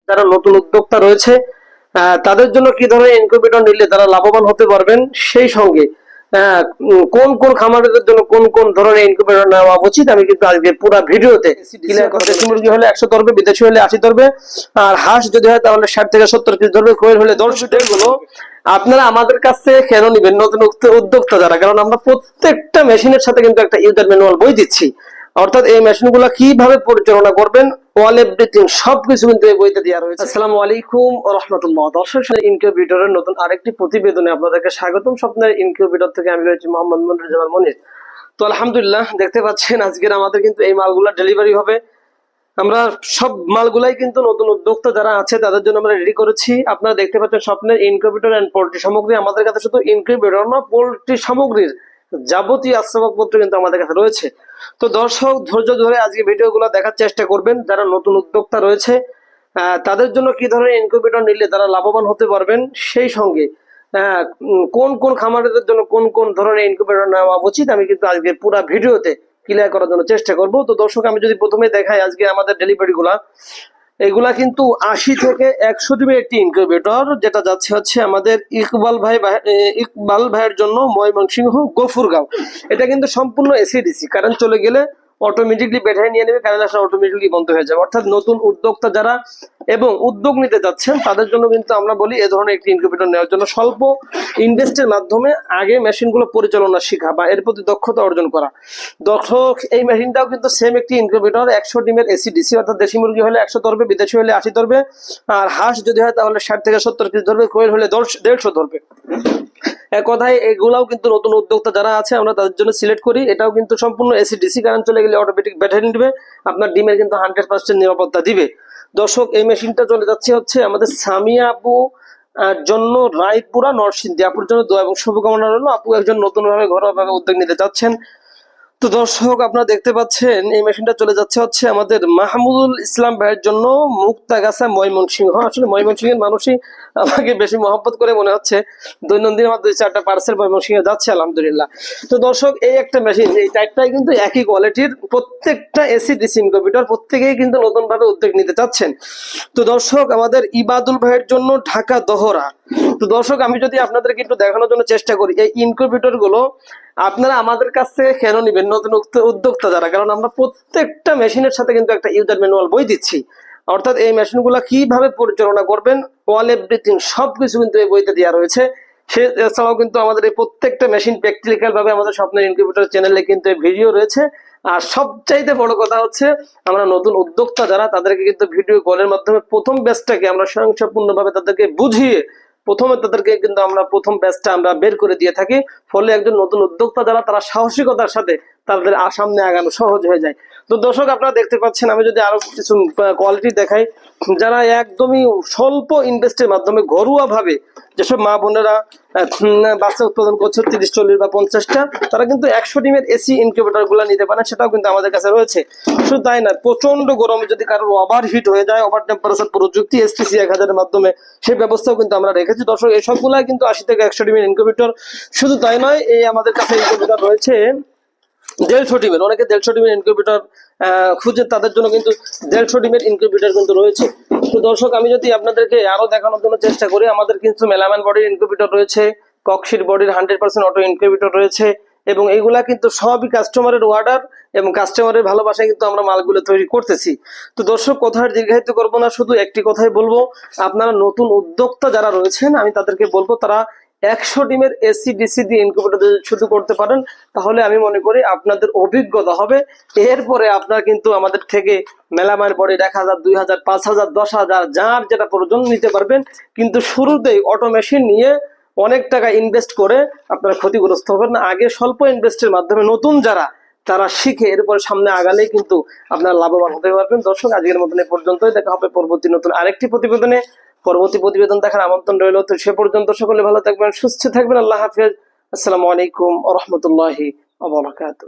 যারা নতুন উদ্যোক্তা রয়েছে তাদের জন্য কি ধরনের ইনকিউবেটর নিলে তারা লাভবান হতে পারবেন, সেই সঙ্গে কোন কোন খামারিদের জন্য কোন কোন ধরনের ইনকিউবেটর নেওয়া উচিত আমি কিন্তু আজকে পুরো ভিডিওতে ক্লিয়ার করে দেশি মুরগি হলে 100 ধরবে, বিদেশি হলে 80 ধরবে, আর হাঁস যদি হয় তাহলে 60 থেকে 70 পিস ধরবে, কোয়েল হলে 10 গুলো আপনারা আমাদের কাছে কেন নিবেন নতুন উদ্যোক্তা যারা, কারণ আমরা প্রত্যেকটা মেশিনের সাথে কিন্তু একটা ইউজার ম্যানুয়াল বই দিচ্ছি, অর্থাৎ এই মেশিনগুলো কিভাবে পরিচালনা করবেন অল এভরিথিং সবকিছু কিন্তু এই বইতে দেওয়া রয়েছে। আসসালামু আলাইকুম ওয়া রাহমাতুল্লাহ। দর্শক, ইনকিউবেটরের নতুন আরেকটি প্রতিবেদনে আপনাদেরকে স্বাগতম। স্বপ্নের ইনকিউবেটর থেকে আমি রয়েছি মোহাম্মদ মনিরুজ্জামান মনির। তো আলহামদুলিল্লাহ, দেখতে পাচ্ছেন আজকের আমাদের কিন্তু এই মালগুলো ডেলিভারি হবে। আমরা সব মালগুলাই কিন্তু নতুন উদ্যোক্তা যারা আছে তাদের জন্য আমরা রেডি করেছি। আপনারা দেখতে পাচ্ছেন স্বপ্নের ইনকিউবেটর এন্ড পোল্ট্রি সামগ্রী। আমাদের কাছে শুধু ইনকিউবেটর না, পোল্ট্রি সামগ্রীর যাবতীয় আসবাবপত্র কিন্তু আমাদের কাছে রয়েছে। তো দর্শক, ধৈর্য ধরে আজকে ভিডিওগুলো দেখার চেষ্টা করবেন। যারা নতুন উদ্যোক্তা রয়েছে তাদের জন্য কি ধরনের ইনকিউবেটর নিলে তারা লাভবান হতে পারবেন, সেই সঙ্গে কোন কোন খামারিদের জন্য কোন কোন ধরনের ইনকিউবেটর নেওয়া উচিত আমি কিন্তু আজকে পুরো ভিডিওতে ক্লিয়ার করার জন্য চেষ্টা করব। তো দর্শক, আমি যদি প্রথমে দেখাই আজকে আমাদের ডেলিভারি গুলা, এগুলা কিন্তু 80 থেকে 100 ডিমের একটি ইনকিউবেটর, যেটা যাচ্ছে হচ্ছে আমাদের ইকবাল ভাইয়ের জন্য, ময়মনসিংহ গফুরগাঁও। এটা কিন্তু সম্পূর্ণ এসিডিসি, কারেন্ট চলে গেলে অটোমেটিকলি ব্যাটারি নিয়ে নেবে, কারেন্ট আসলে অটোমেটিকলি বন্ধ হয়ে যাবে। অর্থাৎ নতুন উদ্যোক্তা যারা এবং উদ্যোগ নিতে যাচ্ছেন তাদের জন্য কিন্তু আমরা বলি এ ধরনের একটি ইনকিউবেটর নেওয়ার জন্য স্বল্প ইনভেস্টের মাধ্যমে আগে মেশিনগুলো পরিচালনা শেখা বা এর প্রতি দক্ষতা অর্জন করা। দর্শক, এই মেশিনটাও কিন্তু সেম একটি ইনকিউবেটর, 100 ডিমের এসিডিসি, অর্থাৎ দেশি মুরগি হলে 100 ধরবে, বিদেশি হলে 80 ধরবে, আর হাঁস যদি হয় তাহলে 60 থেকে 70 পিস ধরবে, কোয়েল হলে 150 ধরবে। এক কথায় এগুলাও কিন্তু নতুন উদ্যোক্তা যারা আছে আমরা তাদের জন্য সিলেক্ট করি। এটাও কিন্তু সম্পূর্ণ এসিডিসি, কারেন্ট চলে গেলে অটোমেটিক ব্যাটারি নেবে, আপনার ডিমের কিন্তু 100% নিরাপত্তা দিবে। দর্শক, এই মেশিনটা চলে যাচ্ছে হচ্ছে আমাদের সামিয়া আপু জন্য, রায়পুরা নরসিংদী। আপুর জন্য দোয়া এবং শুভকামনা রইল। আপু একজন নতুন ভাবে ঘরোয়া উদ্যোগ নিতে যাচ্ছেন। তো দর্শক, আপনারা দেখতে পাচ্ছেন এই মেশিনটা চলে যাচ্ছে হচ্ছে আমাদের মাহমুদুল ইসলাম ভাইয়ের জন্য, মুক্তাগাছা, ময়মনসিংহ। আসলে ময়মনসিংহের মানুষই আমাকে বেশি মহব্বত করে মনে হচ্ছে। দৈনন্দিন আমার 2-4টা পার্সেল ময়মনসিংহে যাচ্ছে আলহামদুলিল্লাহ। তো দর্শক, এই একটা মেশিন, এই টাইপটাই কিন্তু একই কোয়ালিটির, প্রত্যেকটা এসিডিসি ইনকিউবেটর, প্রত্যেকেই কিন্তু নতুন ভাবে উদ্যোগ নিতে চাচ্ছেন। তো দর্শক, আমাদের ইবাদুল ভাইয়ের জন্য, ঢাকা দহরা। তো দর্শক, আমি যদি আপনাদেরকে একটু দেখানোর জন্য চেষ্টা করি এই ইনকিউবেটর গুলো আপনারা আমাদের কাছ থেকে কেন নিবেন নতুন উদ্যোক্তা যারা, কারণ আমরা প্রত্যেকটা মেশিনের সাথে কিন্তু একটা ইউজার ম্যানুয়াল বই দিচ্ছি, অর্থাৎ এই মেশিনগুলো কিভাবে পরিচালনা করবেন অল এভরিথিং সবকিছু কিন্তু এই বইতে দেওয়া রয়েছে। এছাড়াও কিন্তু আমাদের এই প্রত্যেকটা মেশিন প্র্যাকটিক্যাল ভাবে আমাদের স্বপ্নের ইনকিউবেটর চ্যানেলে কিন্তু ভিডিও রয়েছে। আর সবচাইতে বড় কথা হচ্ছে, আমরা নতুন উদ্যোক্তা যারা তাদেরকে কিন্তু ভিডিও কলের মাধ্যমে প্রথম ব্যাচটাকে আমরা স্বয়ংসম্পূর্ণভাবে তাদেরকে বুঝিয়ে প্রথমে তাদেরকে কিন্তু আমরা প্রথম ব্যাচটা আমরা বের করে দিয়ে থাকি। ফলে একজন নতুন উদ্যোক্তা যারা তারা সাহসিকতার সাথে তাদের সামনে আগানো সহজ হয়ে যায়। তো দর্শক, আপনারা দেখতে পাচ্ছেন, আমি যদি আরো কিছু কোয়ালিটি দেখাই, যারা একদমই স্বল্প ইনভেস্টের মাধ্যমে ঘরোয়া ভাবে যেসব মা বোনেরা বাচ্চা উৎপাদন করছে 30, 40 বা 50টা, তারা কিন্তু 100 ডিমের এসি ইনকিউবেটর গুলা নিতে পারেন, সেটাও কিন্তু আমাদের কাছে রয়েছে। শুধু তাই না, প্রচন্ড গরমে যদি কারোর ওভার হিট হয়ে যায়, ওভার টেম্পারেচার প্রযুক্তি STC 1000 এর মাধ্যমে সেই ব্যবস্থাও কিন্তু আমরা রেখেছি। দর্শক, এই সবগুলা কিন্তু 80 থেকে 100 ডিমের ইনকিউবেটর। শুধু তাই নয়, এই আমাদের কাছে ইনকিউবেটর রয়েছে 150 ডিমের, অনেকে 150 ডিমের ইনকিউবেটর খুঁজে, তাদের জন্য কিন্তু 150 ডিমের ইনকিউবেটর কিন্তু রয়েছে। তো দর্শক, আমি যদি আপনাদেরকে আরো দেখানোর জন্য চেষ্টা করি, আমাদের কিন্তু মেলামান বডির ইনকিউবেটর রয়েছে, ককশিট বডির 100% অটো ইনকিউবেটর রয়েছে, এবং এইগুলা কিন্তু সবই কাস্টমারের অর্ডার এবং কাস্টমারের ভালোবাসায় কিন্তু আমরা মালগুলো তৈরি করতেছি। তো দর্শক, কথা দীর্ঘায়িত করবো না, শুধু একটি কথাই বলবো, আপনারা নতুন উদ্যোক্তা যারা রয়েছেন আমি তাদেরকে বলবো তারা 100 ডিমের এসিডিসি দিয়ে ইনকিউবেটর শুরু করতে পারেন, তাহলে আমি মনে করি আপনাদের অভিজ্ঞতা হবে। এরপরে আপনারা কিন্তু আমাদের থেকে মেলামাইন বডি 1000, 2000, 5000, 10,000 যার যেটা প্রয়োজন নিতে পারবেন। কিন্তু শুরুতেই অটো মেশিন নিয়ে অনেক টাকা ইনভেস্ট করে আপনারা ক্ষতিগ্রস্ত হবেন না। আগে স্বল্প ইনভেস্টের মাধ্যমে নতুন যারা তারা শিখে এরপরে সামনে আগালেই কিন্তু আপনারা লাভবান হতে পারবেন। দর্শক, আজকের মতন এই পর্যন্তই, দেখা হবে পরবর্তী নতুন আরেকটি প্রতিবেদনে। পরবর্তী প্রতিবেদন দেখার আমন্ত্রণ রইল। তো সে পর্যন্ত সকলে ভালো থাকবেন, সুস্থ থাকবেন। আল্লাহ হাফেজ। আসসালামু আলাইকুম ওয়া রাহমাতুল্লাহি ওয়া বারাকাতুহু।